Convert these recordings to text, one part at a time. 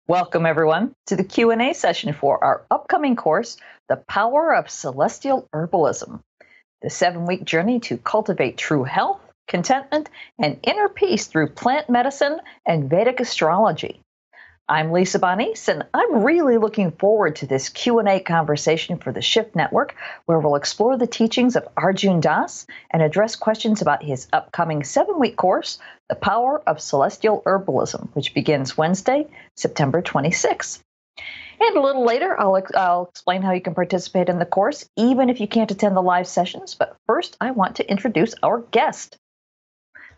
Welcome, everyone, to the Q&A session for our upcoming course, The Power of Celestial Herbalism, the 7-week journey to cultivate true health, contentment, and inner peace through plant medicine and Vedic astrology. I'm Lisa Bonis, and I'm really looking forward to this Q&A conversation for the Shift Network, where we'll explore the teachings of Arjun Das and address questions about his upcoming 7-week course, The Power of Celestial Herbalism, which begins Wednesday, September 26th. And a little later, I'll explain how you can participate in the course, even if you can't attend the live sessions. But first, I want to introduce our guest.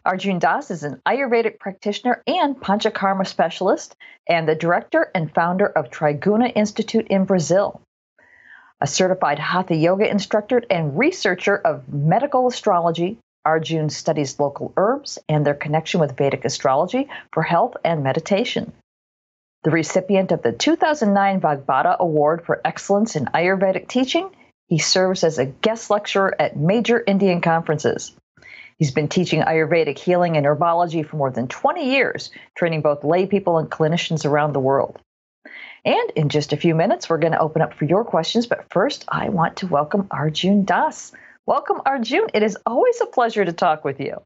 Arjun Das is an Ayurvedic practitioner and Panchakarma specialist, and the director and founder of Triguna Institute in Brazil. A certified Hatha yoga instructor and researcher of medical astrology, Arjun studies local herbs and their connection with Vedic astrology for health and meditation. The recipient of the 2009 Vagbhata Award for Excellence in Ayurvedic Teaching, he serves as a guest lecturer at major Indian conferences. He's been teaching Ayurvedic healing and herbology for more than 20 years, training both lay people and clinicians around the world. And in just a few minutes, we're going to open up for your questions. But first, I want to welcome Arjun Das. Welcome, Arjun. It is always a pleasure to talk with you.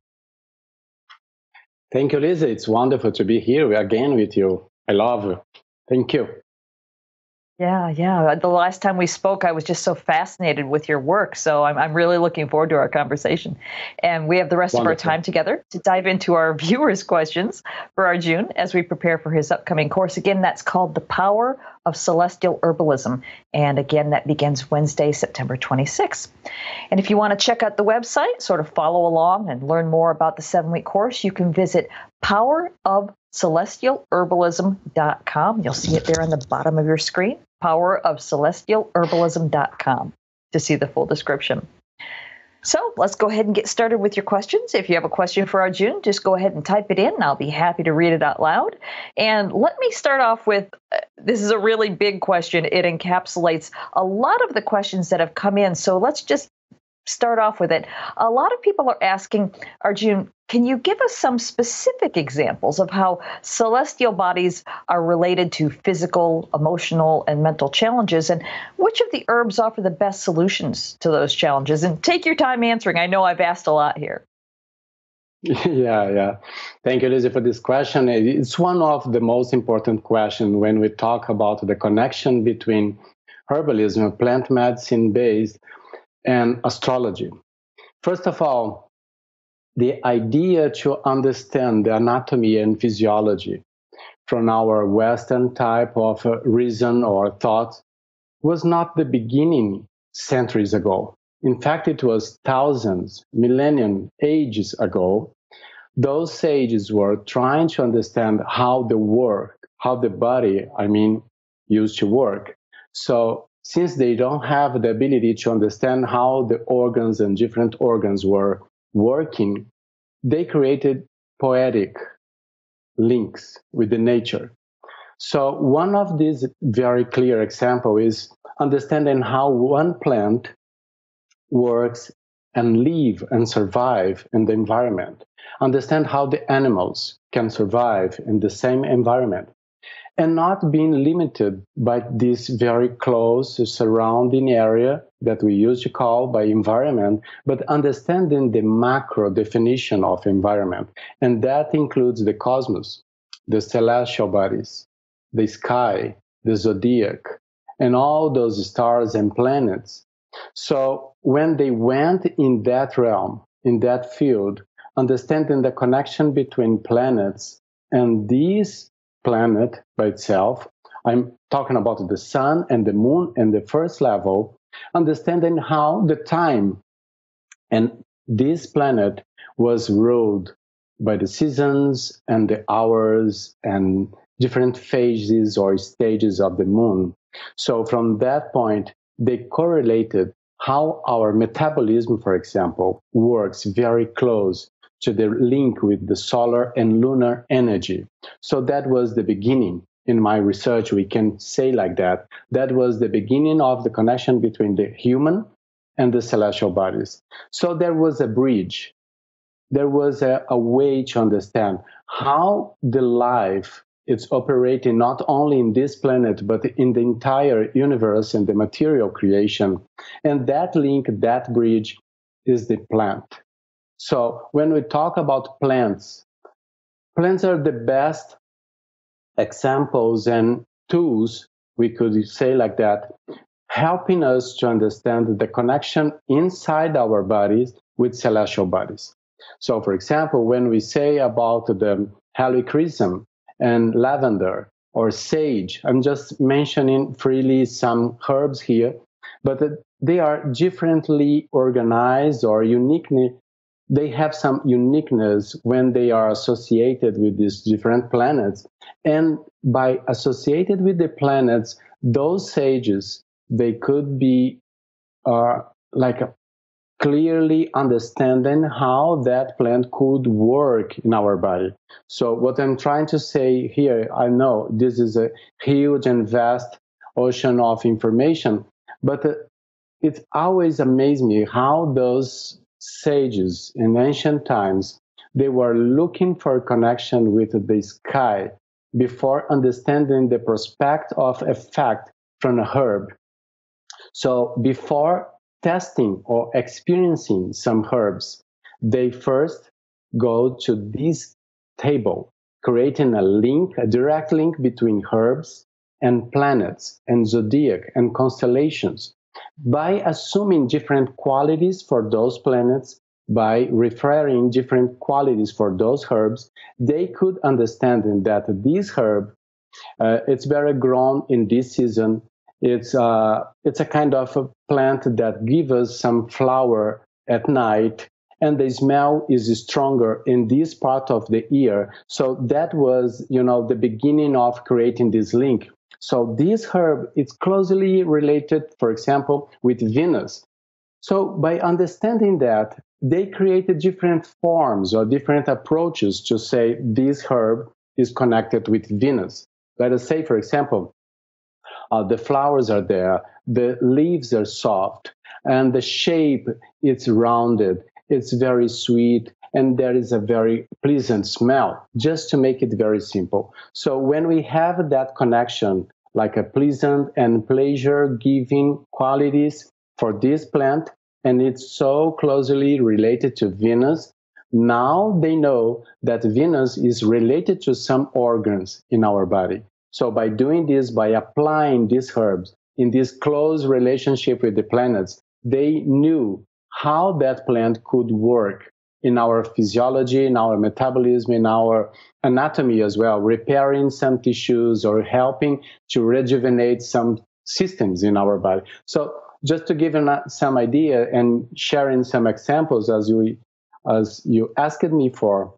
Thank you, Lisa. It's wonderful to be here again with you. I love you. Thank you. Yeah. The last time we spoke, I was just so fascinated with your work. So I'm really looking forward to our conversation. And we have the rest of our time together to dive into our viewers' questions for Arjun as we prepare for his upcoming course. Again, that's called The Power of Celestial Herbalism. And again, that begins Wednesday, September 26th. And if you want to check out the website, sort of follow along and learn more about the 7-week course, you can visit powerofcelestialherbalism.com. You'll see it there on the bottom of your screen, powerofcelestialherbalism.com, to see the full description. So let's go ahead and get started with your questions. If you have a question for Arjun, just go ahead and type it in, and I'll be happy to read it out loud. And let me start off with, this is a really big question. It encapsulates a lot of the questions that have come in. So let's just start off with it. A lot of people are asking, Arjun, can you give us some specific examples of how celestial bodies are related to physical, emotional, and mental challenges, and which of the herbs offer the best solutions to those challenges? And take your time answering. I know I've asked a lot here. Yeah. Thank you, Lisa, for this question. It's one of the most important questions when we talk about the connection between herbalism, plant medicine based, and astrology. First of all, the idea to understand the anatomy and physiology from our Western type of reason or thought was not the beginning centuries ago. In fact, it was thousands, millennium, ages ago. Those sages were trying to understand how the body, used to work. So since they don't have the ability to understand how the organs and different organs were working, they created poetic links with the nature. So one of these very clear examples is understanding how one plant works and live and survive in the environment. Understand how the animals can survive in the same environment, and not being limited by this very close surrounding area that we used to call by environment, but understanding the macro definition of environment. And that includes the cosmos, the celestial bodies, the sky, the zodiac, and all those stars and planets. So when they went in that realm, in that field, understanding the connection between planets and these planet by itself, I'm talking about the sun and the moon and the first level, understanding how the time and this planet was ruled by the seasons and the hours and different phases or stages of the moon. So from that point, they correlated how our metabolism, for example, works very close to the link with the solar and lunar energy. So that was the beginning. In my research, we can say like that. That was the beginning of the connection between the human and the celestial bodies. So there was a bridge. There was a way to understand how the life It's operating not only in this planet, but in the entire universe and the material creation. And that link, that bridge is the plant. So when we talk about plants, plants are the best examples and tools, we could say like that, helping us to understand the connection inside our bodies with celestial bodies. So, for example, when we say about the helichrysum and lavender or sage, I'm just mentioning freely some herbs here, but they are differently organized or uniquely. They have some uniqueness when they are associated with these different planets. And by associated with the planets, those sages, they could be like clearly understanding how that plant could work in our body. So what I'm trying to say here, I know this is a huge and vast ocean of information, but it always amazed me how those sages in ancient times, they were looking for a connection with the sky before understanding the prospect of effect from a herb. So before testing or experiencing some herbs, they first go to this table, creating a link, a direct link between herbs and planets and zodiac and constellations by assuming different qualities for those planets, by referring different qualities for those herbs, they could understand that this herb, it's very grown in this season. It's a kind of a plant that gives us some flower at night, and the smell is stronger in this part of the year. So that was, the beginning of creating this link. So this herb is closely related, for example, with Venus. So by understanding that, they created different forms or different approaches to say this herb is connected with Venus. Let us say, for example, the flowers are there, the leaves are soft, and the shape it's rounded, it's very sweet, and there is a very pleasant smell, just to make it very simple. So when we have that connection, like a pleasant and pleasure-giving qualities for this plant, and it's so closely related to Venus, now they know that Venus is related to some organs in our body. So by doing this, by applying these herbs in this close relationship with the planets, they knew how that plant could work in our physiology, in our metabolism, in our anatomy as well, repairing some tissues or helping to rejuvenate some systems in our body. So just to give some idea and sharing some examples as you asked me for,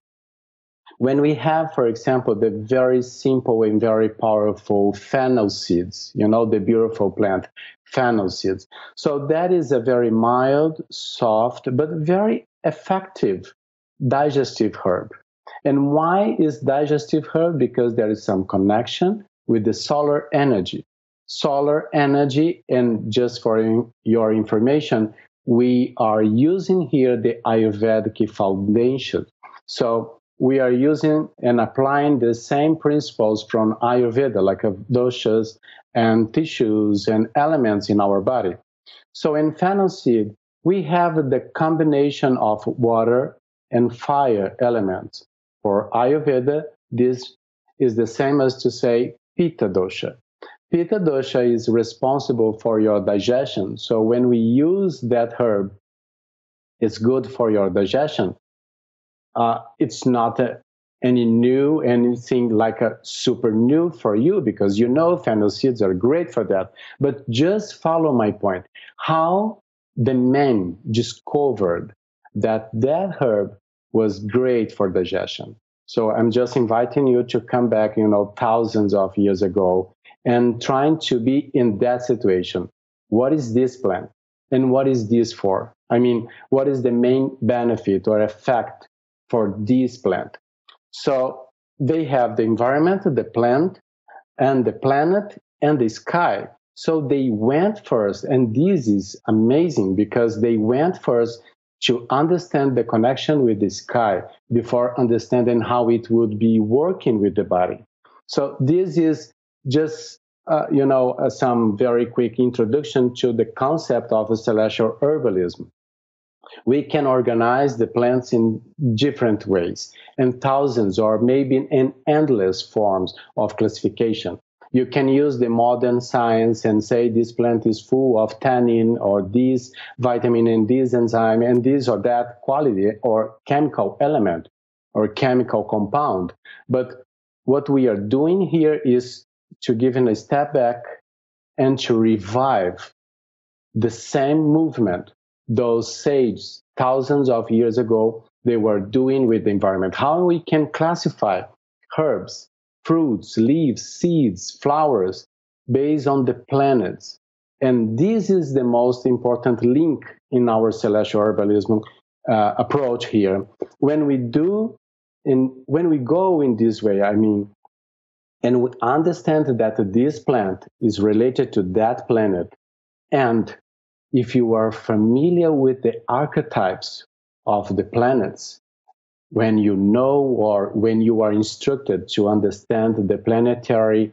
when we have, for example, the very simple and very powerful fennel seeds, the beautiful plant, fennel seeds. So that is a very mild, soft, but very effective digestive herb. And why is digestive herb? Because there is some connection with the solar energy. Solar energy, and just for your information, we are using here the Ayurvedic foundation. So we are using and applying the same principles from Ayurveda, like doshas and tissues and elements in our body. So in fennel seed, we have the combination of water and fire elements. For Ayurveda, this is the same as to say Pitta dosha. Pitta dosha is responsible for your digestion. So when we use that herb, it's good for your digestion. It's not anything like a super new for you, because fennel seeds are great for that. But just follow my point. How the men discovered that herb was great for digestion. So I'm just inviting you to come back, thousands of years ago and trying to be in that situation. What is this plant? And what is this for? I mean, what is the main benefit or effect for this plant? So they have the environment, the plant, and the planet, and the sky. So they went first, and this is amazing because they went first to understand the connection with the sky before understanding how it would be working with the body. So this is just, some very quick introduction to the concept of celestial herbalism. We can organize the plants in different ways, and thousands or maybe in endless forms of classification. You can use the modern science and say this plant is full of tannin or this vitamin and this enzyme and this or that quality or chemical element or chemical compound. But what we are doing here is to give a step back and to revive the same movement those sages thousands of years ago they were doing with the environment. How we can classify herbs, fruits, leaves, seeds, flowers based on the planets. And this is the most important link in our celestial herbalism approach here. When we go in this way, and we understand that this plant is related to that planet, and if you are familiar with the archetypes of the planets, when you know or when you are instructed to understand the planetary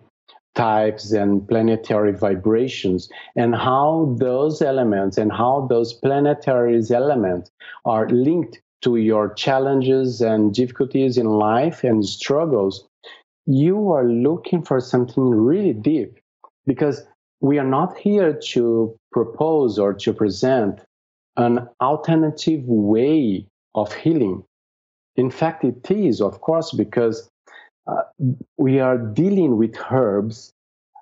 types and planetary vibrations and how those elements and how those planetary elements are linked to your challenges and difficulties in life and struggles, you are looking for something really deep, because we are not here to propose or to present an alternative way of healing. In fact, it is, of course, because we are dealing with herbs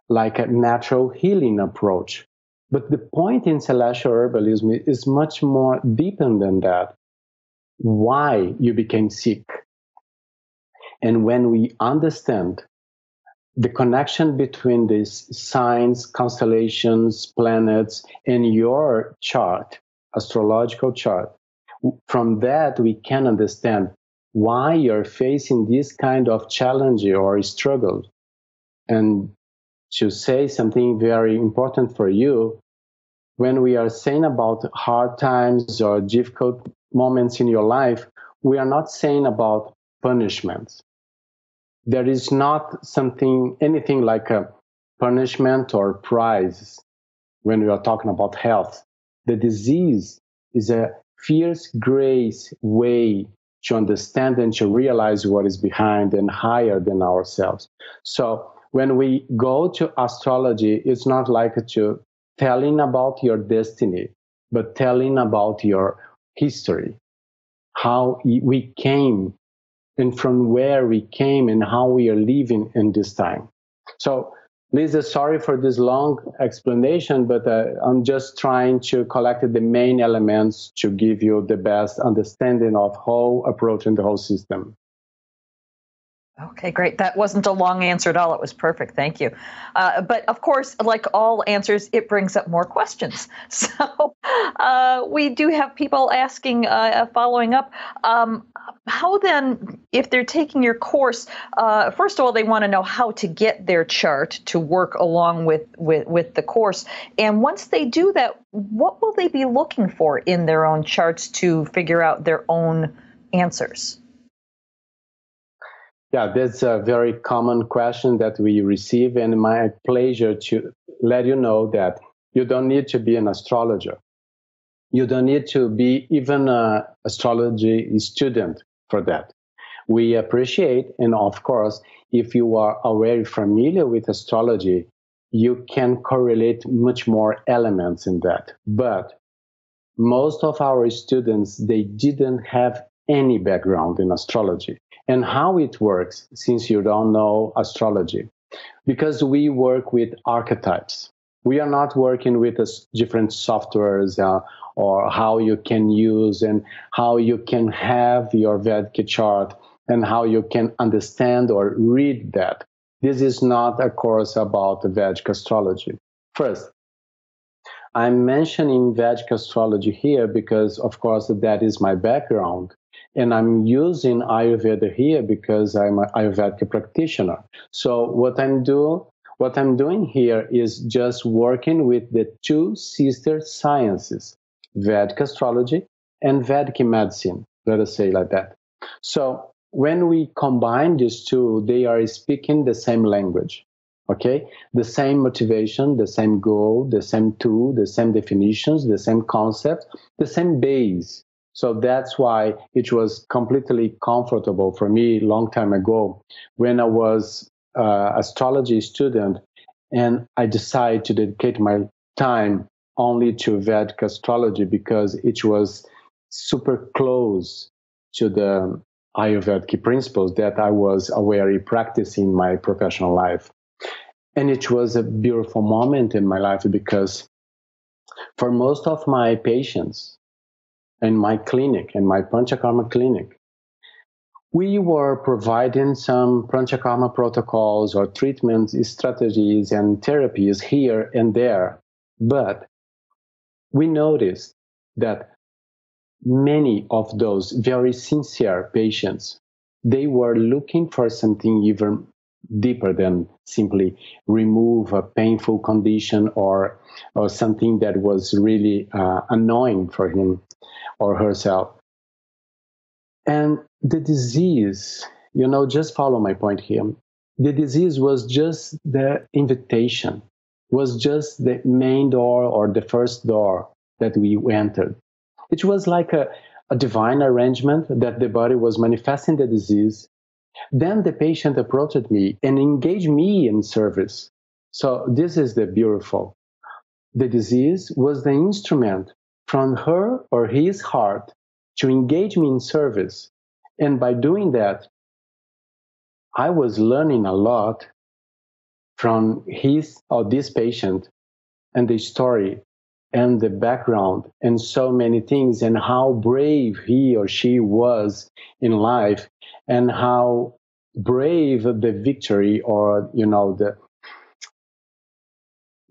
like a natural healing approach. But the point in celestial herbalism is much more deeper than that. Why you became sick. And when we understand the connection between these signs, constellations, planets, and your chart, astrological chart, from that we can understand why you're facing this kind of challenge or struggle. And to say something very important for you, when we are saying about hard times or difficult moments in your life, we are not saying about punishments. There is not anything like a punishment or prize when we are talking about health. The disease is a fierce grace way to understand and to realize what is behind and higher than ourselves. So when we go to astrology, it's not like to telling about your destiny, but telling about your history, how we came and from where we came and how we are living in this time. So, Lisa, sorry for this long explanation, but I'm just trying to collect the main elements to give you the best understanding of how approaching the whole system. Okay, great. That wasn't a long answer at all. It was perfect. Thank you. But of course, like all answers, it brings up more questions. So we do have people asking, following up, how then, if they're taking your course, first of all, they want to know how to get their chart to work along with the course. And once they do that, what will they be looking for in their own charts to figure out their own answers? Yeah, that's a very common question that we receive, and my pleasure to let you know that you don't need to be an astrologer. You don't need to be even an astrology student for that. We appreciate, and of course, if you are already familiar with astrology, you can correlate much more elements in that. But most of our students, they didn't have any background in astrology. And how it works, since you don't know astrology, because we work with archetypes. We are not working with different softwares or how you can use and how you can have your Vedic chart and how you can understand or read that. This is not a course about Vedic astrology. First, I'm mentioning Vedic astrology here because, of course, that is my background. And I'm using Ayurveda here because I'm an Ayurvedic practitioner. So what I'm doing here is just working with the two sister sciences, Vedic astrology and Vedic medicine, let us say like that. So when we combine these two, they are speaking the same language. Okay, the same motivation, the same goal, the same tool, the same definitions, the same concept, the same base. So that's why it was completely comfortable for me a long time ago when I was astrology student, and I decided to dedicate my time only to Vedic astrology because it was super close to the Ayurvedic principles that I was already practicing in my professional life. And it was a beautiful moment in my life because for most of my patients in my clinic, in my Panchakarma clinic, we were providing some Panchakarma protocols or treatment strategies and therapies here and there. But we noticed that many of those very sincere patients, they were looking for something even deeper than simply remove a painful condition or something that was really annoying for him or herself. And the disease, just follow my point here. The disease was just the invitation, was just the main door or the first door that we entered. It was like a divine arrangement that the body was manifesting the disease. Then the patient approached me and engaged me in service. So this is the beautiful. The disease was the instrument from her or his heart to engage me in service. And by doing that, I was learning a lot from his or this patient and the story and the background and so many things, and how brave he or she was in life, and how brave the victory or the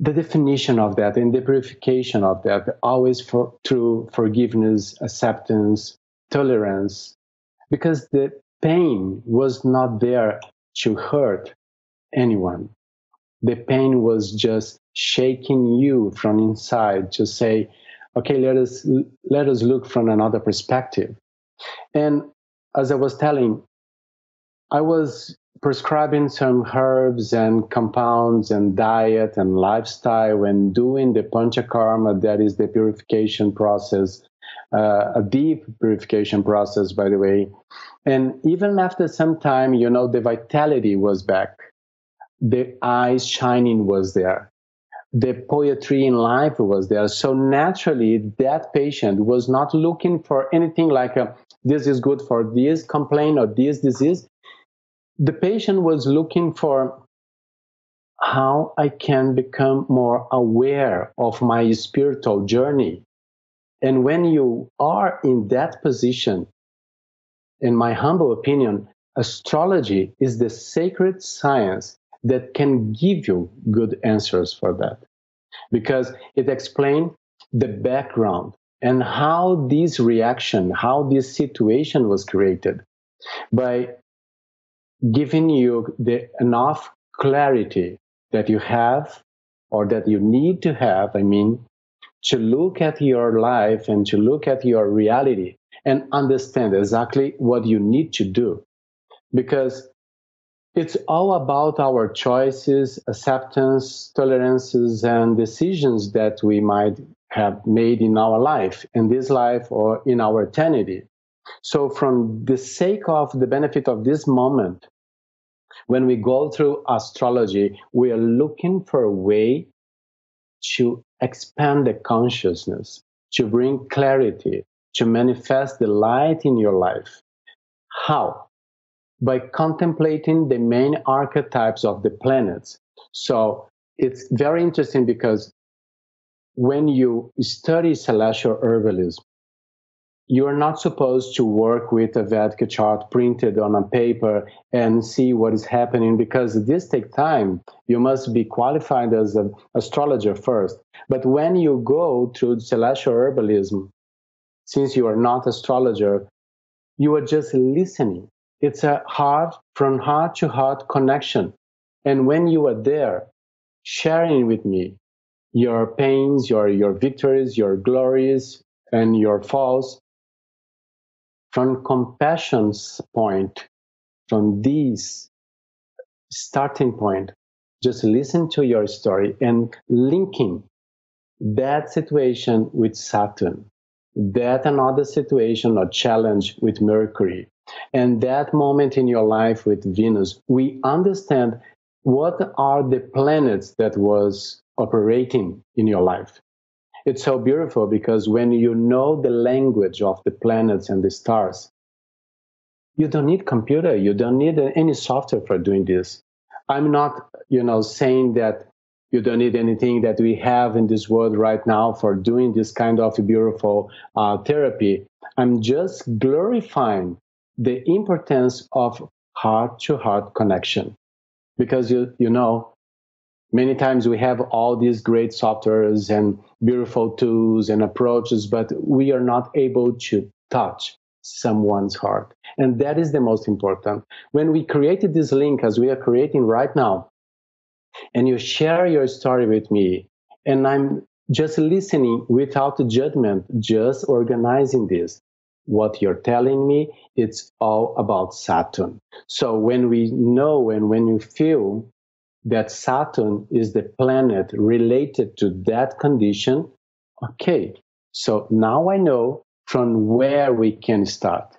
definition of that and the purification of that, always through forgiveness, acceptance, tolerance, because the pain was not there to hurt anyone. The pain was just shaking you from inside to say, okay, let us look from another perspective. And as I was telling, I was prescribing some herbs and compounds and diet and lifestyle and doing the panchakarma, that is the purification process, a deep purification process, by the way. And even after some time, the vitality was back. The eyes shining was there. The poetry in life was there. So naturally, that patient was not looking for anything like this is good for this complaint or this disease. The patient was looking for how I can become more aware of my spiritual journey. And when you are in that position, in my humble opinion, astrology is the sacred science that can give you good answers for that, because it explains the background and how this reaction, how this situation was created, by giving you enough clarity that you have or that you need to have, to look at your life and to look at your reality and understand exactly what you need to do. Because it's all about our choices, acceptance, tolerances, and decisions that we might have made in our life, in this life or in our eternity. So from the sake of the benefit of this moment, when we go through astrology, we are looking for a way to expand the consciousness, to bring clarity, to manifest the light in your life. How? By contemplating the main archetypes of the planets. So it's very interesting because when you study celestial herbalism, you are not supposed to work with a Vedic chart printed on a paper and see what is happening, because this takes time. You must be qualified as an astrologer first. But when you go through celestial herbalism, since you are not astrologer, you are just listening. It's a from heart to heart connection. And when you are there, sharing with me your pains, your victories, your glories, and your falls, from compassion's point, from this starting point, just listen to your story and linking that situation with Saturn, that another situation or challenge with Mercury, and that moment in your life with Venus, we understand what are the planets that was operating in your life. It's so beautiful because when you know the language of the planets and the stars, you don't need computer, you don't need any software for doing this. I'm not, saying that you don't need anything that we have in this world right now for doing this kind of beautiful therapy. I'm just glorifying the importance of heart-to-heart connection, because many times we have all these great softwares and beautiful tools and approaches, but we are not able to touch someone's heart. And that is the most important. When we created this link, as we are creating right now, and you share your story with me, and I'm just listening without judgment, just organizing this, what you're telling me, it's all about Saturn. So when we know and when you feel that Saturn is the planet related to that condition, okay, so now I know from where we can start.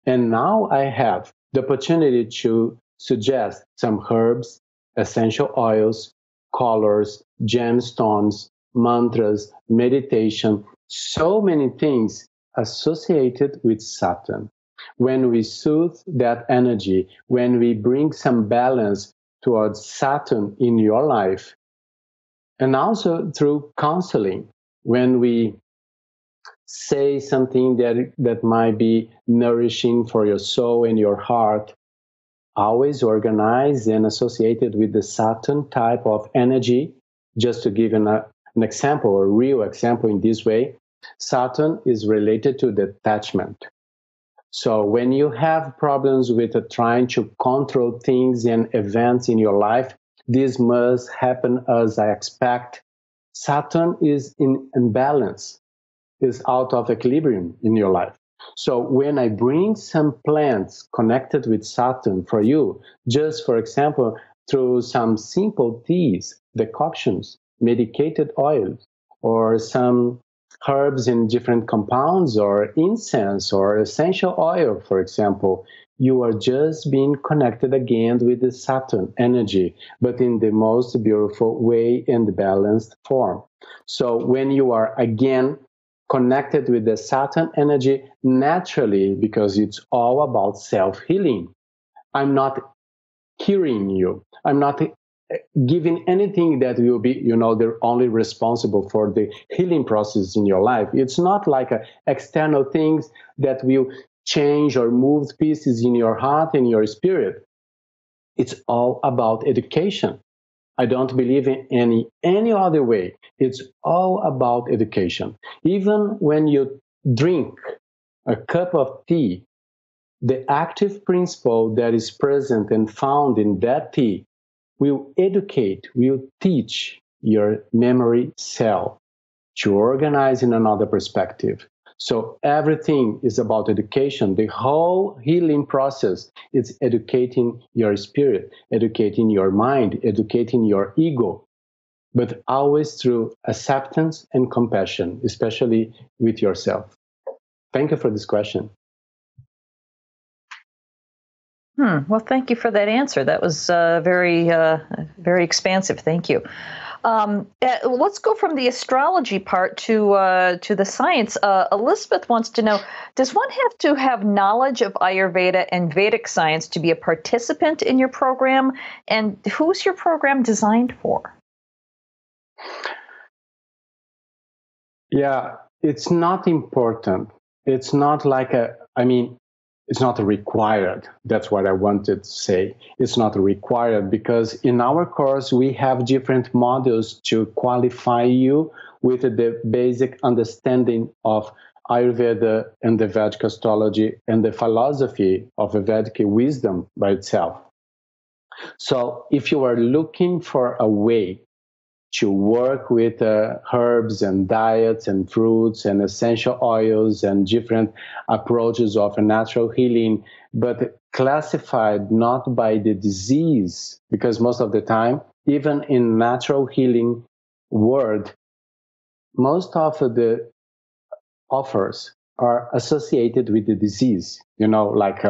And now I have the opportunity to suggest some herbs, essential oils, colors, gemstones, mantras, meditation, so many things associated with Saturn. When we soothe that energy, when we bring some balance towards Saturn in your life, and also through counseling, when we say something that might be nourishing for your soul and your heart, always organized and associated with the Saturn type of energy. Just to give an example, a real example in this way, Saturn is related to detachment. So when you have problems with trying to control things and events in your life, this must happen as I expect. Saturn is in imbalance, is out of equilibrium in your life. So when I bring some plants connected with Saturn for you, just for example, through some simple teas, decoctions, medicated oils, or some herbs in different compounds, or incense, or essential oil, for example, you are just being connected again with the Saturn energy, but in the most beautiful way and balanced form. So when you are again connected with the Saturn energy, naturally, because it's all about self-healing, I'm not curing you. I'm not giving anything that will be, they're only responsible for the healing process in your life. It's not like external things that will change or move pieces in your heart and your spirit. It's all about education. I don't believe in any other way. It's all about education. Even when you drink a cup of tea, the active principle that is present and found in that tea will educate, will teach your memory cell to organize in another perspective. So everything is about education. The whole healing process is educating your spirit, educating your mind, educating your ego, but always through acceptance and compassion, especially with yourself. Thank you for this question. Well, thank you for that answer. That was very expansive. Thank you. Let's go from the astrology part to the science. Elizabeth wants to know, does one have to have knowledge of Ayurveda and Vedic science to be a participant in your program? And who's your program designed for? Yeah, it's not important. It's not like it's not required. That's what I wanted to say. It's not required because in our course, we have different modules to qualify you with the basic understanding of Ayurveda and the Vedic astrology and the philosophy of the Vedic wisdom by itself. So if you are looking for a way to work with herbs and diets and fruits and essential oils and different approaches of natural healing, but classified not by the disease, because most of the time, even in natural healing world, most of the offers are associated with the disease. Like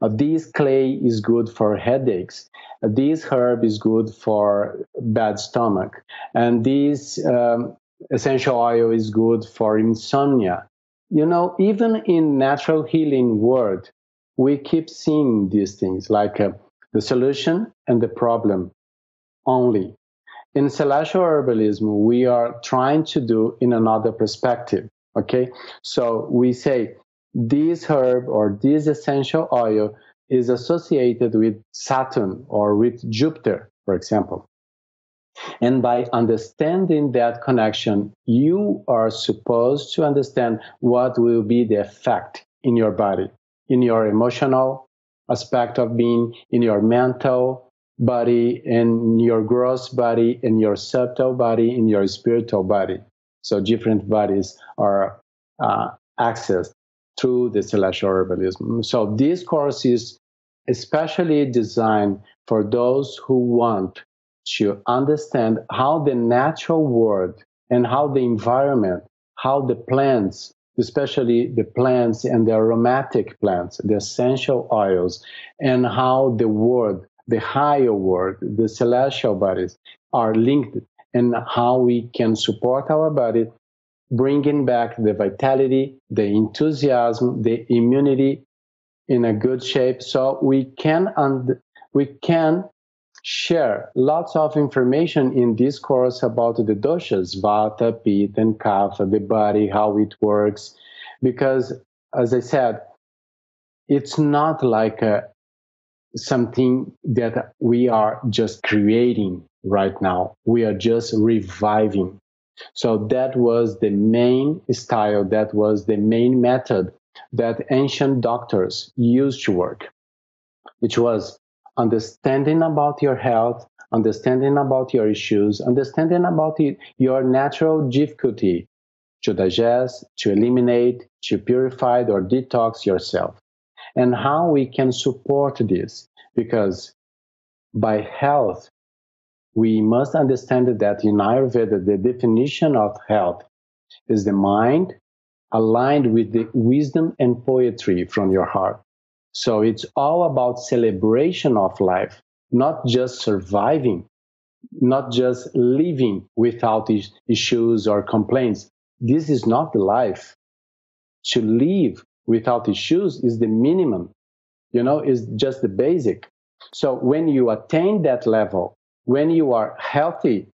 this clay is good for headaches, this herb is good for bad stomach, and this essential oil is good for insomnia. Even in natural healing world, we keep seeing these things like the solution and the problem only. In celestial herbalism, we are trying to do in another perspective. Okay, so we say this herb or this essential oil is associated with Saturn or with Jupiter, for example. And by understanding that connection, you are supposed to understand what will be the effect in your body, in your emotional aspect of being, in your mental body, in your gross body, in your subtle body, in your spiritual body. So different bodies are accessed through the celestial herbalism. So this course is especially designed for those who want to understand how the natural world and how the environment, how the plants, especially the plants and the aromatic plants, the essential oils, and how the world, the higher world, the celestial bodies are linked, and how we can support our body, bringing back the vitality, the enthusiasm, the immunity in a good shape, so we can share lots of information in this course about the doshas, vata, pitta, and kapha, the body, how it works. Because, as I said, it's not like something that we are just creating right now. We are just reviving. So that was the main style, that was the main method that ancient doctors used to work, which was understanding about your health, understanding about your issues, understanding about your natural difficulty to digest, to eliminate, to purify or detox yourself, and how we can support this. Because by health, we must understand that in Ayurveda, the definition of health is the mind aligned with the wisdom and poetry from your heart. So it's all about celebration of life, not just surviving, not just living without issues or complaints. This is not life. To live without issues is the minimum, is just the basic. So when you attain that level, when you are healthy,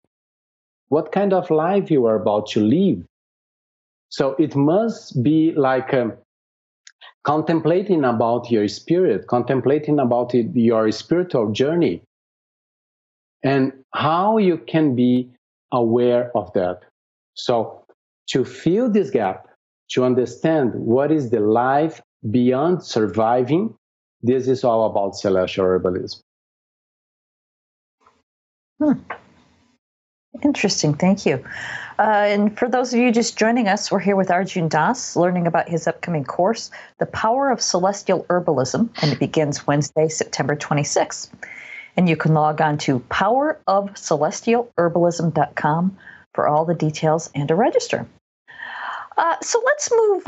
what kind of life you are about to live? So it must be like contemplating about your spirit, contemplating about your spiritual journey, and how you can be aware of that. So to fill this gap, to understand what is the life beyond surviving, this is all about celestial herbalism. Interesting. Thank you. And for those of you just joining us, we're here with Arjun Das, learning about his upcoming course, The Power of Celestial Herbalism, and it begins Wednesday, September 26th. And you can log on to powerofcelestialherbalism.com for all the details and to register. So let's move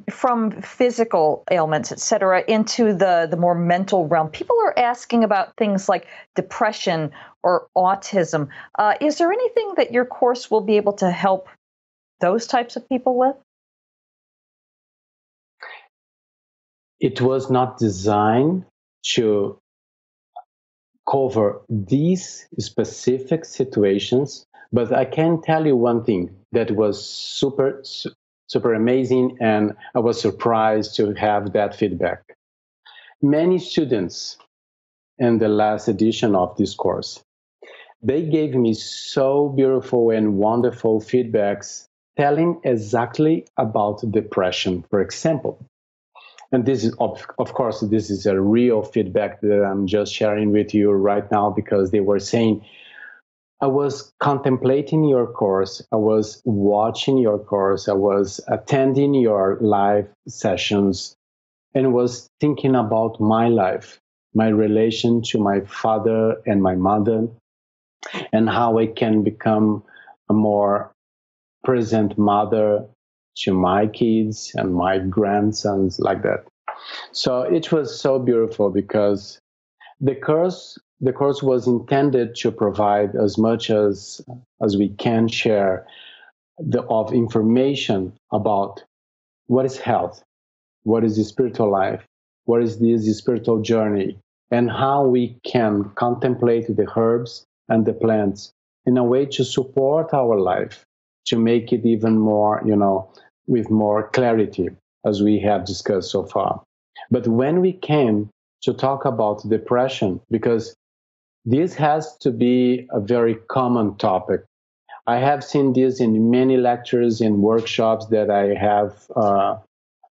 from physical ailments, et cetera, into the more mental realm. People are asking about things like depression or autism. Is there anything that your course will be able to help those types of people with? It was not designed to cover these specific situations, but I can tell you one thing that was super amazing, and I was surprised to have that feedback. Many students in the last edition of this course, they gave me so beautiful and wonderful feedbacks telling exactly about depression, for example. And this is, of course, this is a real feedback that I'm just sharing with you right now, because they were saying, I was contemplating your course, I was watching your course, I was attending your live sessions, and was thinking about my life, my relation to my father and my mother, and how I can become a more present mother to my kids and my grandsons, like that. So it was so beautiful because the course was intended to provide as much as we can share of information about what is health, what is the spiritual life, what is this spiritual journey, and how we can contemplate the herbs and the plants in a way to support our life, to make it even more, with more clarity, as we have discussed so far. But when we came to talk about depression, because this has to be a very common topic. I have seen this in many lectures and workshops that I have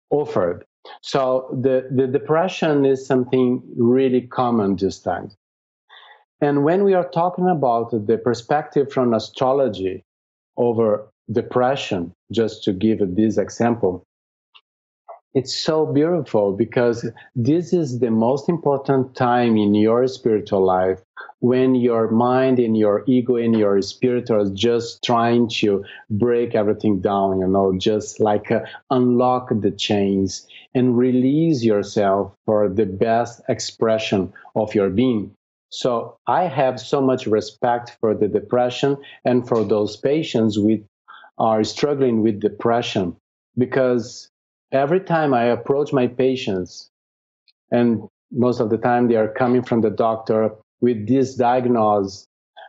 offered. So the depression is something really common this time. And when we are talking about the perspective from astrology over depression, just to give this example, it's so beautiful because this is the most important time in your spiritual life when your mind and your ego and your spirit are just trying to break everything down, just like unlock the chains and release yourself for the best expression of your being. So I have so much respect for the depression and for those patients who are struggling with depression, because every time I approach my patients, and most of the time they are coming from the doctor with this diagnosis,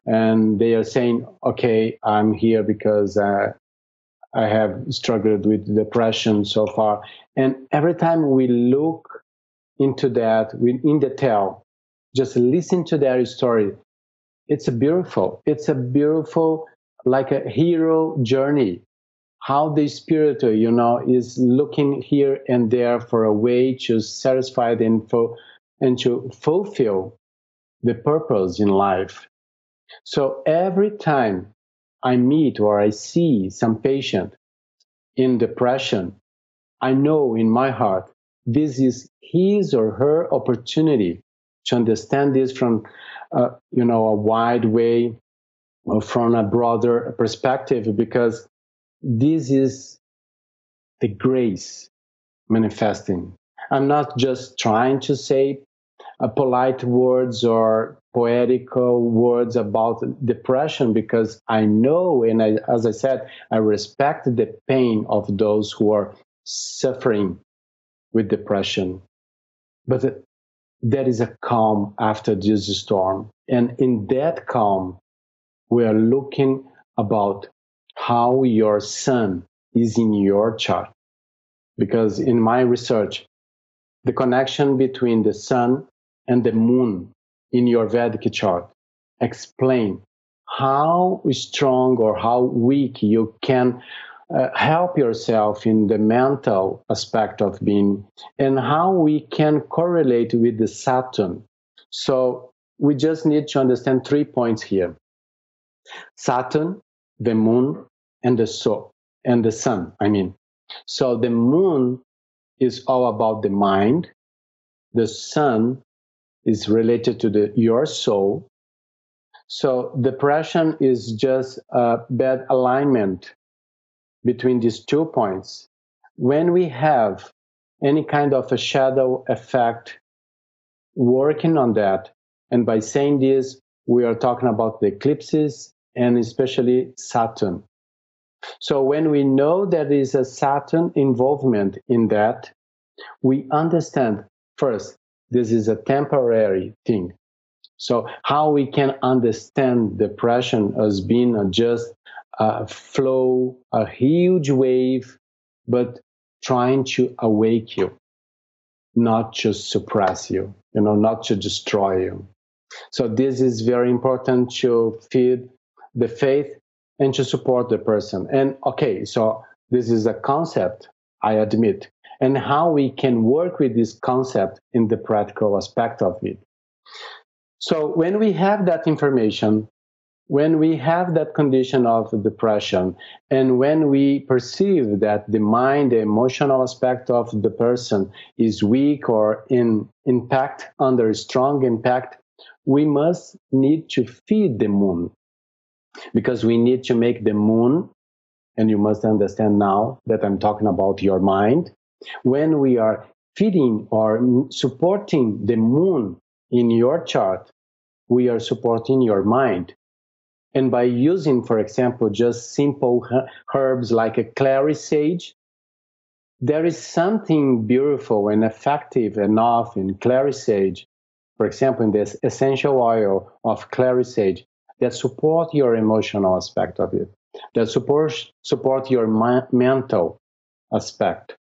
and they are saying, okay, I'm here because I have struggled with depression so far. And every time we look into that in detail, just listen to their story, it's a beautiful, like a hero journey, how the spirit, is looking here and there for a way to satisfy the info and to fulfill the purpose in life. So every time I meet or I see some patient in depression, I know in my heart this is his or her opportunity to understand this from, a wide way or from a broader perspective, because this is the grace manifesting. I'm not just trying to say polite words or poetical words about depression, because I know, and as I said, I respect the pain of those who are suffering with depression. But there is a calm after this storm. And in that calm, we are looking about how your sun is in your chart. Because in my research, the connection between the sun and the moon in your Vedic chart explain how strong or how weak you can help yourself in the mental aspect of being, and how we can correlate with the Saturn. So we just need to understand 3 points here: Saturn, the moon, and the soul, and the sun, I mean. So the moon is all about the mind. The sun is related to your soul. So depression is just a bad alignment between these 2 points. When we have any kind of a shadow effect working on that, and by saying this, we are talking about the eclipses and especially Saturn. So when we know there is a Saturn involvement in that, we understand first, this is a temporary thing. So how we can understand depression as being just a flow, a huge wave, but trying to awake you, not to suppress you, not to destroy you. So this is very important to feed the faith and to support the person. And okay, so this is a concept, I admit, and how we can work with this concept in the practical aspect of it. So when we have that information, When we have that condition of depression, and when we perceive that the mind, the emotional aspect of the person is weak or in impact, under strong impact, we must need to feed the moon, because we need to make the moon, and you must understand now that I'm talking about your mind, when we are feeding or supporting the moon in your chart, we are supporting your mind. And by using, for example, just simple herbs like a clary sage, there is something beautiful and effective enough in clary sage, for example, in this essential oil of clary sage, that support your emotional aspect of it, that support your mental aspect.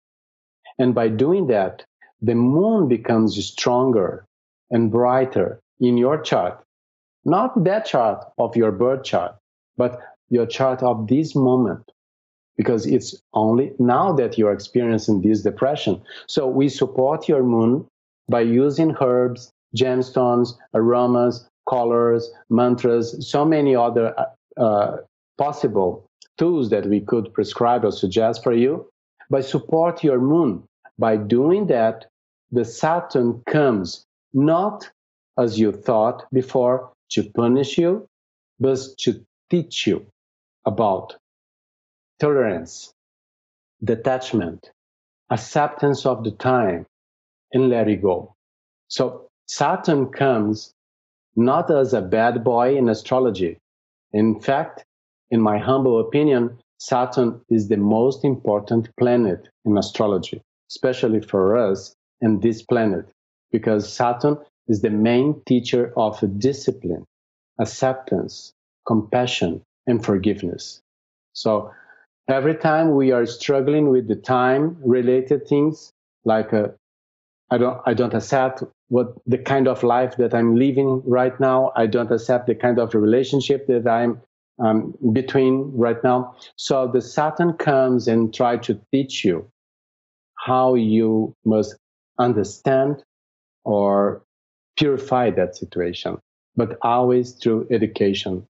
And by doing that, the moon becomes stronger and brighter in your chart. Not that chart of your birth chart, but your chart of this moment, because it's only now that you're experiencing this depression. So we support your moon by using herbs, gemstones, aromas, colors, mantras, so many other possible tools that we could prescribe or suggest for you. By support your moon. By doing that, the Saturn comes not as you thought before, to punish you, but to teach you about tolerance, detachment, acceptance of the time, and let it go. So Saturn comes not as a bad boy in astrology. In fact, in my humble opinion, Saturn is the most important planet in astrology, especially for us and this planet, because Saturn is the main teacher of discipline, acceptance, compassion, and forgiveness. So every time we are struggling with the time related things, like I don't accept what the kind of life that I'm living right now. I don't accept the kind of relationship that I'm between right now. So the Saturn comes and try to teach you how you must understand or purify that situation, but always through education.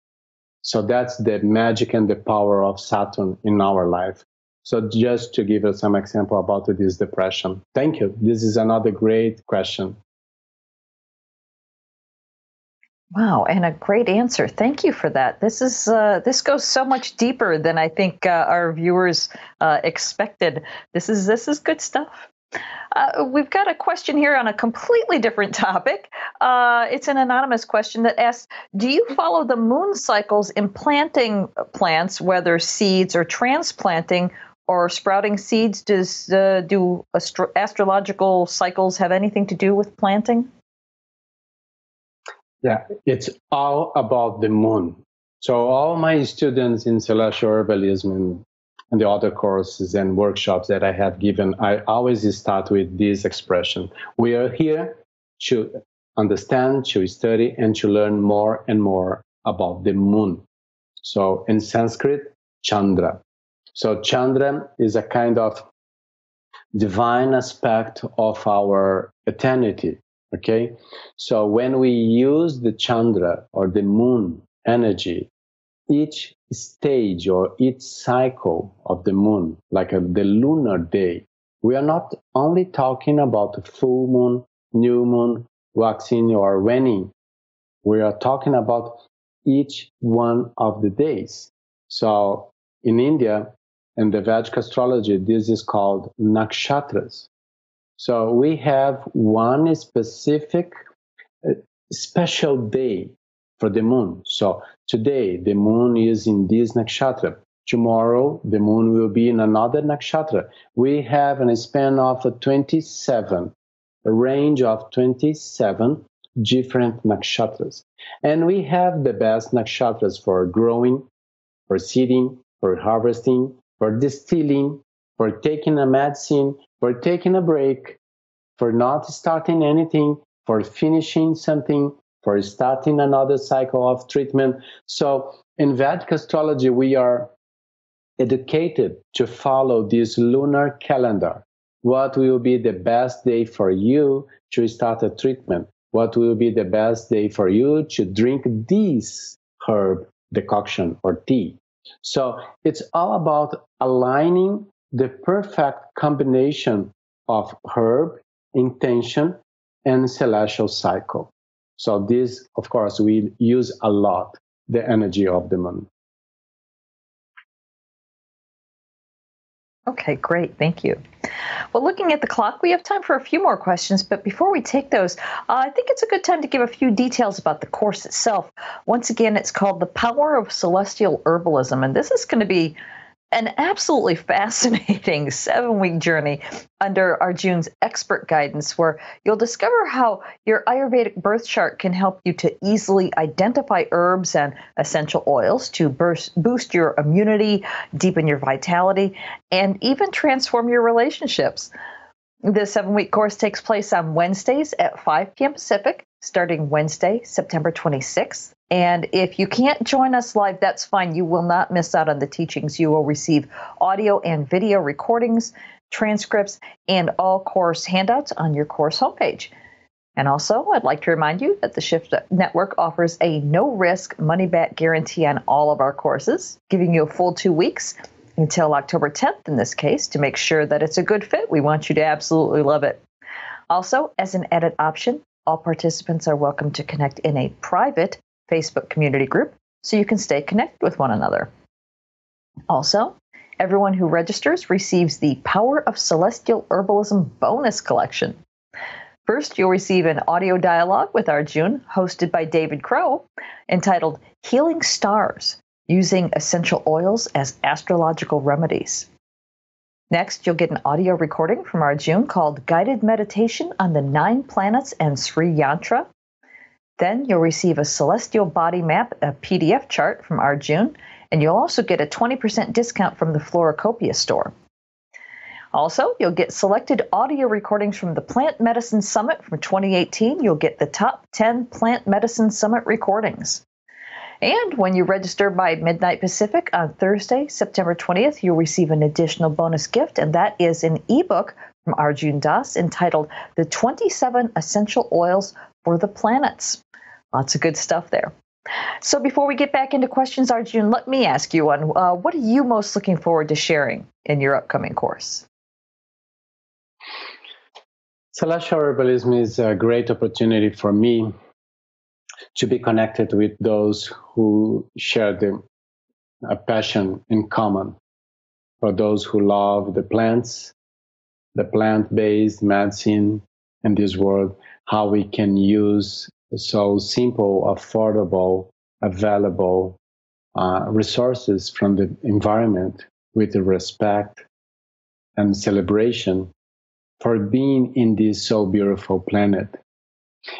So that's the magic and the power of Saturn in our life. So just to give us some example about this depression. Thank you. This is another great question. Wow, and a great answer. Thank you for that. This goes so much deeper than I think our viewers expected. This is good stuff. We've got a question here on a completely different topic. It's an anonymous question that asks, do you follow the moon cycles in planting plants, whether seeds or transplanting or sprouting seeds? Do astrological cycles have anything to do with planting? Yeah, it's all about the moon. So all my students in celestial herbalism and the other courses and workshops that I have given, I always start with this expression. We are here to understand, to study, and to learn more and more about the moon. So in Sanskrit, Chandra. So Chandra is a kind of divine aspect of our eternity. Okay, so when we use the Chandra or the moon energy, each stage or each cycle of the moon, like the lunar day, we are not only talking about the full moon, new moon, waxing or waning. We are talking about each one of the days. So in India, in the Vedic astrology, this is called nakshatras. So we have one specific special day for the moon. So today the moon is in this nakshatra. Tomorrow the moon will be in another nakshatra. We have a span of 27, a range of 27 different nakshatras. And we have the best nakshatras for growing, for seeding, for harvesting, for distilling, for taking a medicine, for taking a break, for not starting anything, for finishing something, for starting another cycle of treatment. So in Vedic astrology, we are educated to follow this lunar calendar. What will be the best day for you to start a treatment? What will be the best day for you to drink this herb decoction or tea. So it's all about aligning the perfect combination of herb, intention, and celestial cycle. So this, of course, we use a lot the energy of the moon. Okay, great. Thank you. Well, looking at the clock, we have time for a few more questions, but before we take those, I think it's a good time to give a few details about the course itself. Once again, it's called The Power of Celestial Herbalism, and this is going to be an absolutely fascinating 7-week journey under Arjun's expert guidance, where you'll discover how your Ayurvedic birth chart can help you to easily identify herbs and essential oils to boost your immunity, deepen your vitality, and even transform your relationships. The 7-week course takes place on Wednesdays at 5 p.m. Pacific, starting Wednesday, September 26th. And if you can't join us live, that's fine. You will not miss out on the teachings. You will receive audio and video recordings, transcripts, and all course handouts on your course homepage. And also, I'd like to remind you that the Shift Network offers a no-risk money-back guarantee on all of our courses, giving you a full 2 weeks until October 10th in this case to make sure that it's a good fit. We want you to absolutely love it. Also, as an added option, all participants are welcome to connect in a private Facebook community group so you can stay connected with one another. Also, everyone who registers receives the Power of Celestial Herbalism bonus collection. First, you'll receive an audio dialogue with Arjun, hosted by David Crow, entitled Healing Stars, Using Essential Oils as Astrological Remedies. Next, you'll get an audio recording from Arjun called Guided Meditation on the 9 Planets and Sri Yantra. Then you'll receive a celestial body map, a PDF chart from Arjun, and you'll also get a 20% discount from the Floracopia store. Also, you'll get selected audio recordings from the Plant Medicine Summit from 2018. You'll get the top 10 Plant Medicine Summit recordings. And when you register by midnight Pacific on Thursday, September 20th, you'll receive an additional bonus gift, and that is an ebook from Arjun Das entitled The 27 Essential Oils for the Planets. Lots of good stuff there. So before we get back into questions, Arjun, let me ask you one. What are you most looking forward to sharing in your upcoming course? Celestial herbalism is a great opportunity for me to be connected with those who share a passion in common, for those who love the plants, the plant-based medicine in this world, how we can use so simple, affordable, available resources from the environment with respect and celebration for being in this so beautiful planet.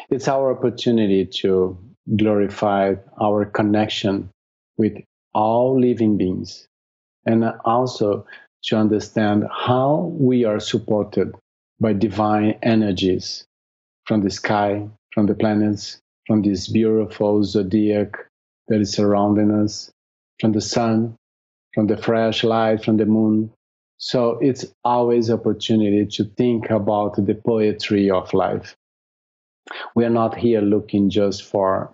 It's our opportunity to glorify our connection with all living beings, and also to understand how we are supported by divine energies from the sky, from the planets, from this beautiful zodiac that is surrounding us, from the sun, from the fresh light, from the moon. So it's always opportunity to think about the poetry of life. We are not here looking just for,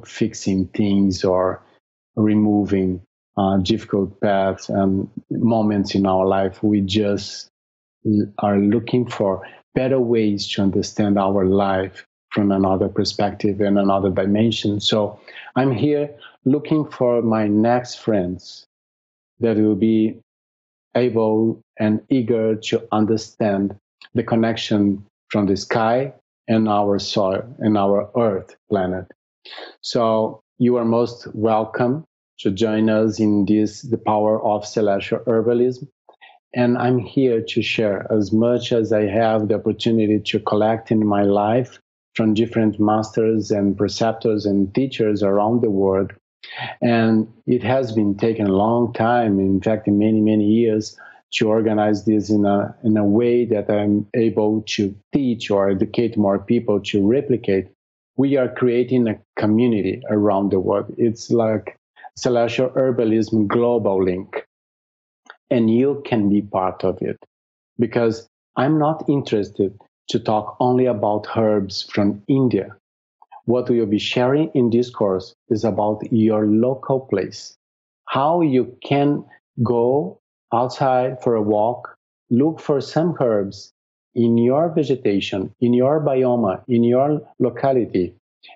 fixing things or removing difficult paths and moments in our life. We just are looking for better ways to understand our life from another perspective and another dimension. So I'm here looking for my next friends that will be able and eager to understand the connection from the sky and our soil and our earth planet. So you are most welcome to join us in the power of celestial herbalism. And I'm here to share as much as I have the opportunity to collect in my life from different masters and preceptors and teachers around the world. And it has been taking a long time, in fact, in many, many years, to organize this in a way that I'm able to teach or educate more people to replicate. We are creating a community around the world. It's like Celestial Herbalism Global Link. And you can be part of it, because I'm not interested to talk only about herbs from India. what we will be sharing in this course is about your local place. How you can go outside for a walk, look for some herbs in your vegetation, in your biome, in your locality,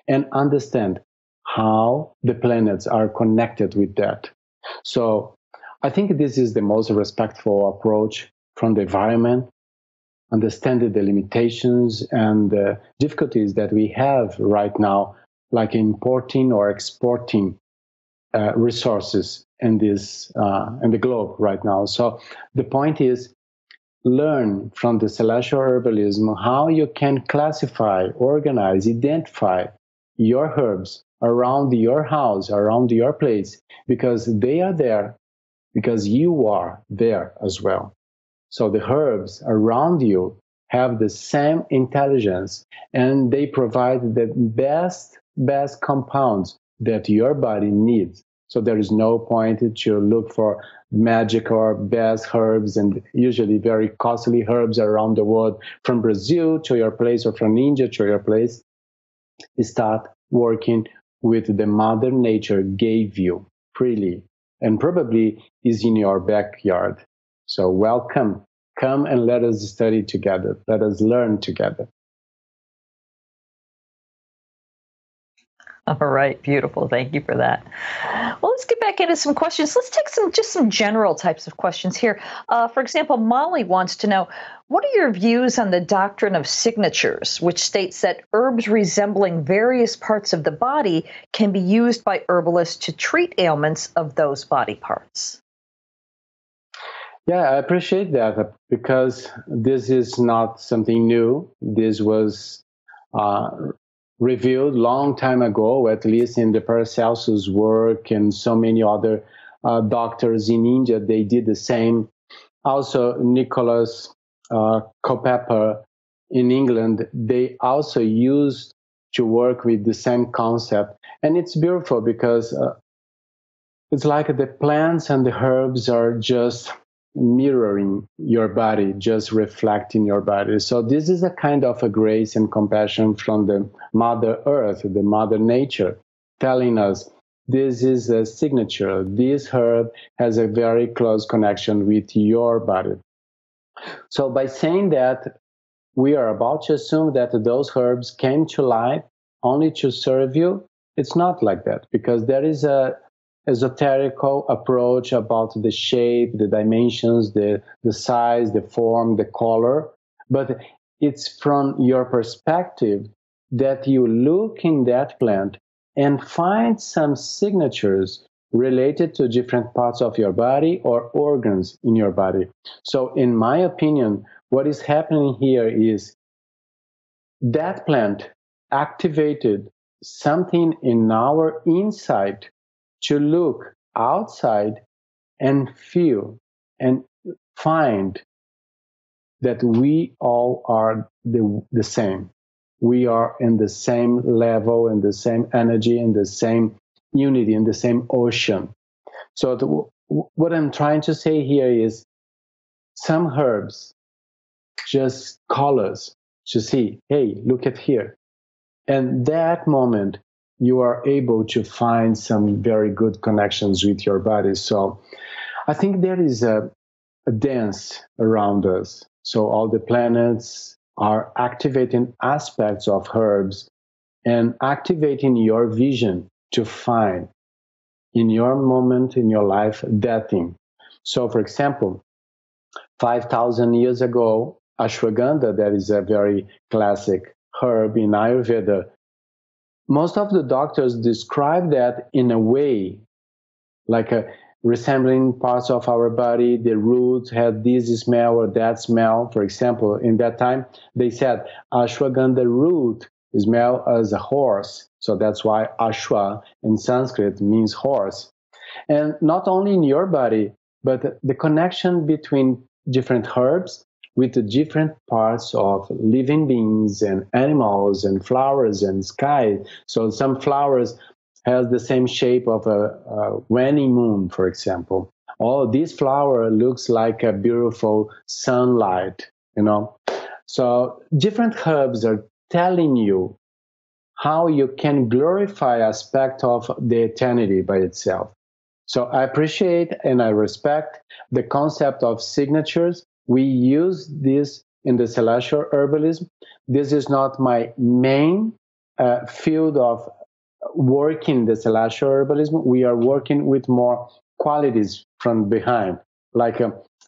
and understand how the planets are connected with that. So I think this is the most respectful approach from the environment, understanding the limitations and the difficulties that we have right now, like importing or exporting resources in the globe right now. So the point is, learn from the celestial herbalism how you can classify, organize, identify your herbs around your house, around your place, because they are there, because you are there as well. So the herbs around you have the same intelligence, and they provide the best compounds that your body needs. So there is no point to look for magic or best herbs and usually very costly herbs around the world, from Brazil to your place or from India to your place. Start working with the Mother Nature gave you freely, and probably is in your backyard. So welcome. Come and let us study together. Let us learn together. All right, beautiful. Thank you for that. Well, let's get back into some questions. Let's take some general types of questions here. For example, Molly wants to know, what are your views on the doctrine of signatures, which states that herbs resembling various parts of the body can be used by herbalists to treat ailments of those body parts? Yeah, I appreciate that, because this is not something new. This was revealed long time ago, at least in the Paracelsus work, and so many other doctors in India, they did the same. Also, Nicholas Culpeper in England, they also used to work with the same concept. And it's beautiful because it's like the plants and the herbs are just mirroring your body, just reflecting your body. So this is a kind of a grace and compassion from the Mother Earth, the Mother Nature, telling us this is a signature. This herb has a very close connection with your body. So by saying that, we are about to assume that those herbs came to life only to serve you. It's not like that, because there is a esoterical approach about the shape, the dimensions, the size, the form, the color. But it's from your perspective that you look in that plant and find some signatures related to different parts of your body or organs in your body. So in my opinion, what is happening here is that plant activated something in our inside to look outside and feel and find that we all are the same. We are in the same level, in the same energy, in the same unity, in the same ocean. So what I'm trying to say here is, some herbs just call us to see, hey, look at here. And that moment, you are able to find some very good connections with your body. So I think there is a dance around us. So all the planets are activating aspects of herbs and activating your vision to find in your moment in your life that thing. So for example, 5,000 years ago, ashwagandha, that is a very classic herb in Ayurveda, most of the doctors describe that in a way like resembling parts of our body. The roots had this smell or that smell. For example, in that time, they said ashwagandha root smell as a horse. So that's why ashwa in Sanskrit means horse. And not only in your body, but the connection between different herbs with the different parts of living beings and animals and flowers and sky. So some flowers has the same shape of a waning moon, for example. Oh, this flower looks like a beautiful sunlight, you know. So different herbs are telling you how you can glorify aspect of the eternity by itself. So I appreciate and I respect the concept of signatures. We use this in the celestial herbalism. This is not my main field of work in the celestial herbalism. We are working with more qualities from behind, like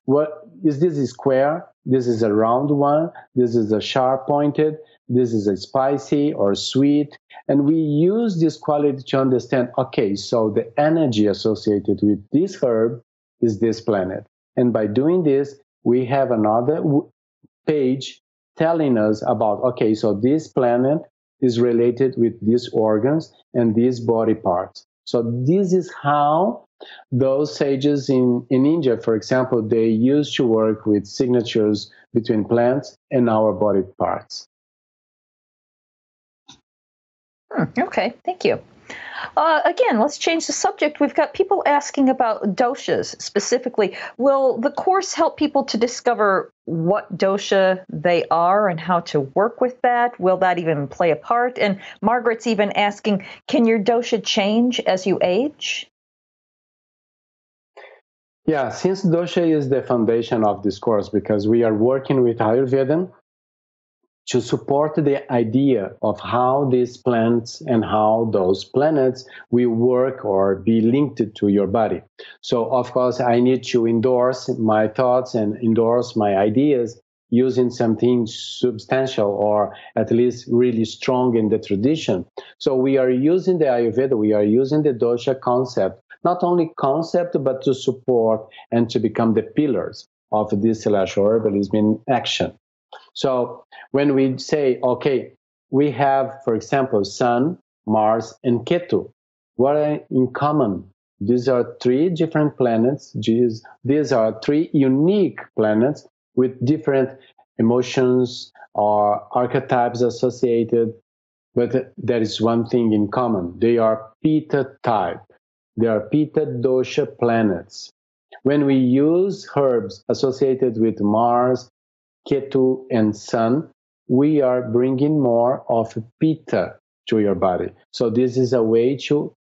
what is this is square, this is a round one, this is a sharp pointed, this is a spicy or sweet, and we use this quality to understand, okay, so the energy associated with this herb is this planet, and by doing this we have another page telling us about, okay, so this planet is related with these organs and these body parts. So this is how those sages in India, for example, they used to work with signatures between plants and our body parts. Okay, thank you. Again, let's change the subject. We've got people asking about doshas specifically. Will the course help people to discover what dosha they are and how to work with that? Will that even play a part? And Margaret's even asking, can your dosha change as you age? Yeah, since dosha is the foundation of this course, because we are working with Ayurveda to support the idea of how these plants and how those planets will work or be linked to your body. So, of course, I need to endorse my thoughts and endorse my ideas using something substantial or at least really strong in the tradition. So we are using the Ayurveda, we are using the dosha concept, not only concept, but to support and to become the pillars of this celestial herbalism in action. So when we say, okay, we have, for example, Sun, Mars, and Ketu. What are in common? These are three different planets. These are three unique planets with different emotions or archetypes associated. But there is one thing in common. They are Pitta type. They are Pitta dosha planets. When we use herbs associated with Mars, Ketu, and Sun, we are bringing more of Pitta to your body. So this is a way to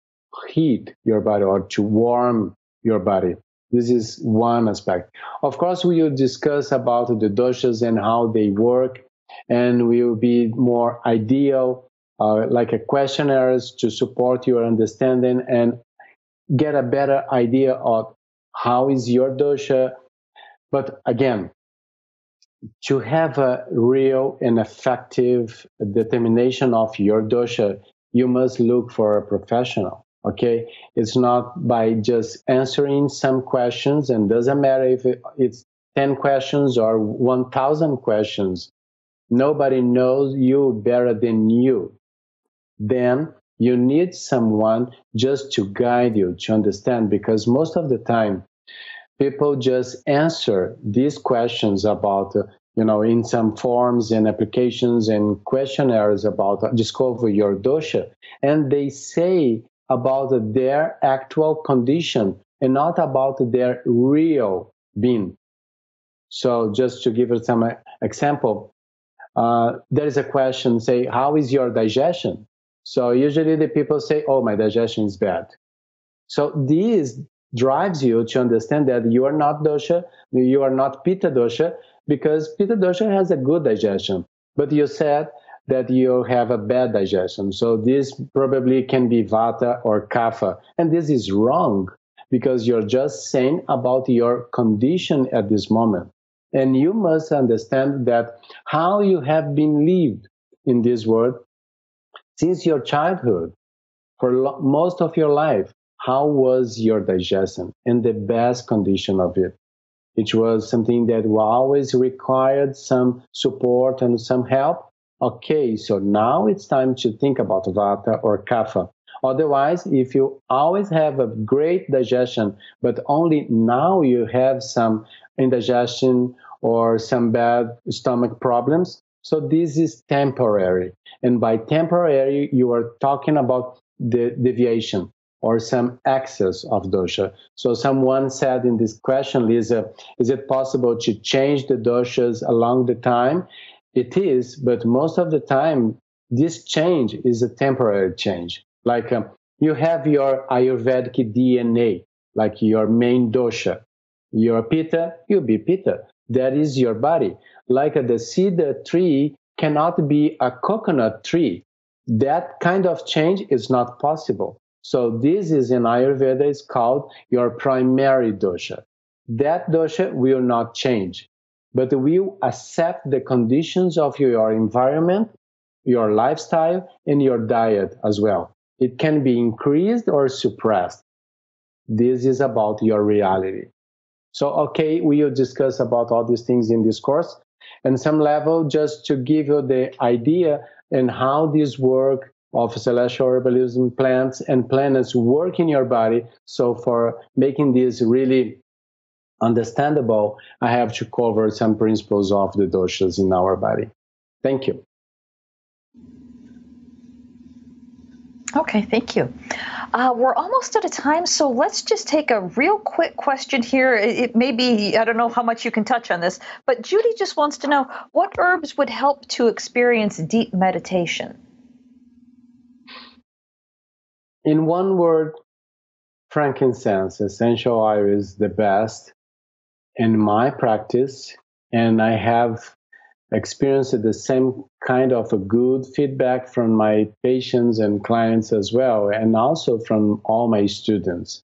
heat your body or to warm your body. This is one aspect. Of course, we will discuss about the doshas and how they work, and we will be more ideal, like a questionnaires to support your understanding and get a better idea of how is your dosha. But again, to have a real and effective determination of your dosha, you must look for a professional. Okay, it's not by just answering some questions, and doesn't matter if it's 10 questions or 1,000 questions. Nobody knows you better than you. Then you need someone just to guide you to understand, because most of the time people just answer these questions about in some forms and applications and questionnaires about discover your dosha, and they say about their actual condition and not about their real being. So just to give you some example, there is a question, say, how is your digestion? So usually the people say, oh, my digestion is bad. So this drives you to understand that you are not dosha, you are not pitta dosha, because pitta dosha has a good digestion. But you said that you have a bad digestion. So this probably can be vata or kapha. And this is wrong, because you're just saying about your condition at this moment. And you must understand that how you have been lived in this world since your childhood, for most of your life. How was your digestion and the best condition of it? It was something that always required some support and some help. Okay, so now it's time to think about vata or kapha. Otherwise, if you always have a great digestion, but only now you have some indigestion or some bad stomach problems, so this is temporary. And by temporary, you are talking about the deviation or some excess of dosha. So someone said in this question, Lisa, is it possible to change the doshas along the time? It is, but most of the time, This change is a temporary change. Like you have your Ayurvedic DNA, like your main dosha. You're Pitta, you'll be Pitta. That is your body. Like the cedar tree cannot be a coconut tree. That kind of change is not possible. So this is in Ayurveda is called your primary dosha. That dosha will not change, but will accept the conditions of your environment, your lifestyle, and your diet as well. It can be increased or suppressed. This is about your reality. So, okay, we will discuss about all these things in this course. And some level, just to give you the idea and how this work of celestial herbalism, plants and planets work in your body. So for making this really understandable, I have to cover some principles of the doshas in our body. Thank you. Okay, thank you. We're almost out of time, so let's just take a real quick question here. It may be, I don't know how much you can touch on this, but Judy just wants to know, what herbs would help to experience deep meditation? In one word, frankincense, essential oil, is the best in my practice, and I have experienced the same kind of a good feedback from my patients and clients as well, and also from all my students.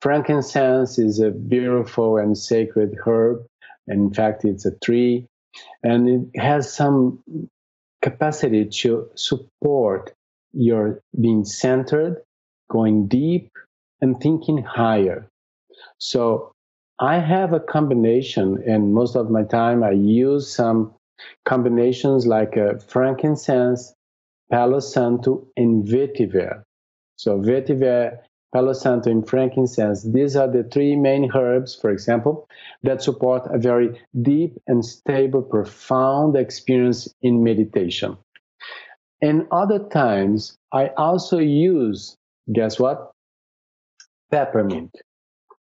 Frankincense is a beautiful and sacred herb. In fact, it's a tree, and it has some capacity to support your being centered, going deep, and thinking higher. So I have a combination, and most of my time I use some combinations like frankincense, Palo Santo, and vetiver. So vetiver, Palo Santo, and frankincense, these are the three main herbs, for example, that support a very deep and stable, profound experience in meditation. And other times, I also use, guess what? Peppermint.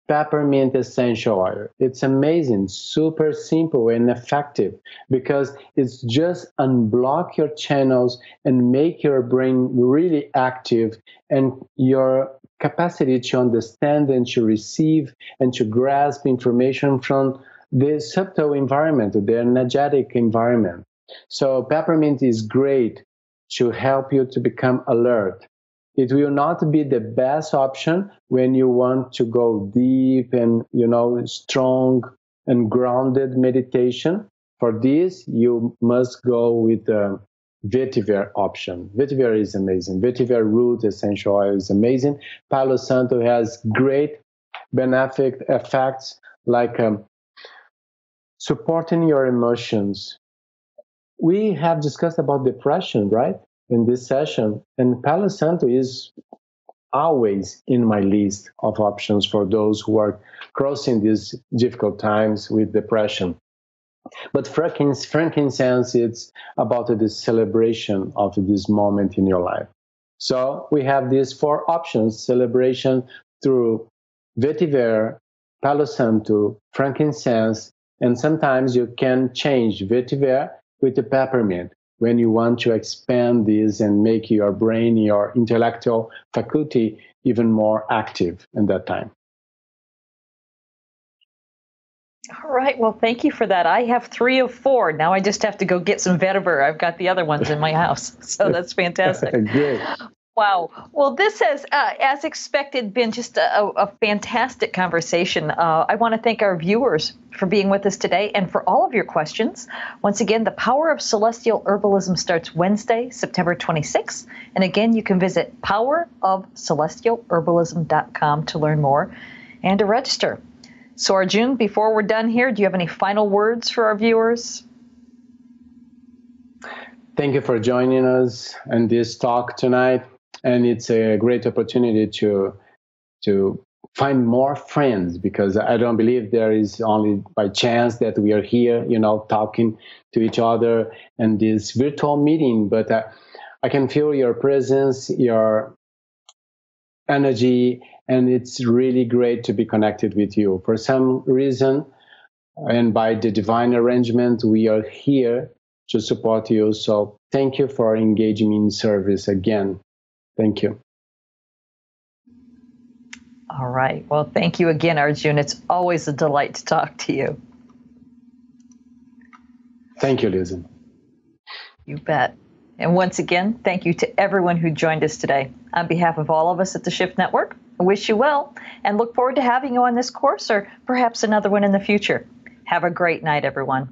Peppermint essential oil. It's amazing, super simple and effective because it's just unblock your channels and make your brain really active, and your capacity to understand and to receive and to grasp information from the subtle environment, the energetic environment. So peppermint is great to help you to become alert. It will not be the best option when you want to go deep and, strong and grounded meditation. For this, you must go with the vetiver option. Vetiver is amazing. Vetiver root essential oil is amazing. Palo Santo has great benefic effects like supporting your emotions. We have discussed about depression, right, in this session, and Palo Santo is always in my list of options for those who are crossing these difficult times with depression. But frankincense, it's about the celebration of this moment in your life. So we have these four options: celebration through vetiver, Palo Santo, frankincense, and sometimes you can change vetiver with the peppermint when you want to expand this and make your brain, your intellectual faculty even more active in that time. All right. Well, thank you for that. I have 3 of 4. Now I just have to go get some vetiver. I've got the other ones in my house. So that's fantastic. Great. Wow. Well, this has, as expected, been just a fantastic conversation. I want to thank our viewers for being with us today and for all of your questions. Once again, the Power of Celestial Herbalism starts Wednesday, September 26th. And again, you can visit powerofcelestialherbalism.com to learn more and to register. So, Arjun, before we're done here, do you have any final words for our viewers? Thank you for joining us in this talk tonight. And it's a great opportunity to find more friends, because I don't believe there is only by chance that we are here, talking to each other in this virtual meeting. But I can feel your presence, your energy, and it's really great to be connected with you. For some reason, and by the divine arrangement, we are here to support you. So thank you for engaging me in service again. Thank you. All right. Well, thank you again, Arjun. It's always a delight to talk to you. Thank you, Lisa. You bet. And once again, thank you to everyone who joined us today. On behalf of all of us at the Shift Network, I wish you well and look forward to having you on this course or perhaps another one in the future. Have a great night, everyone.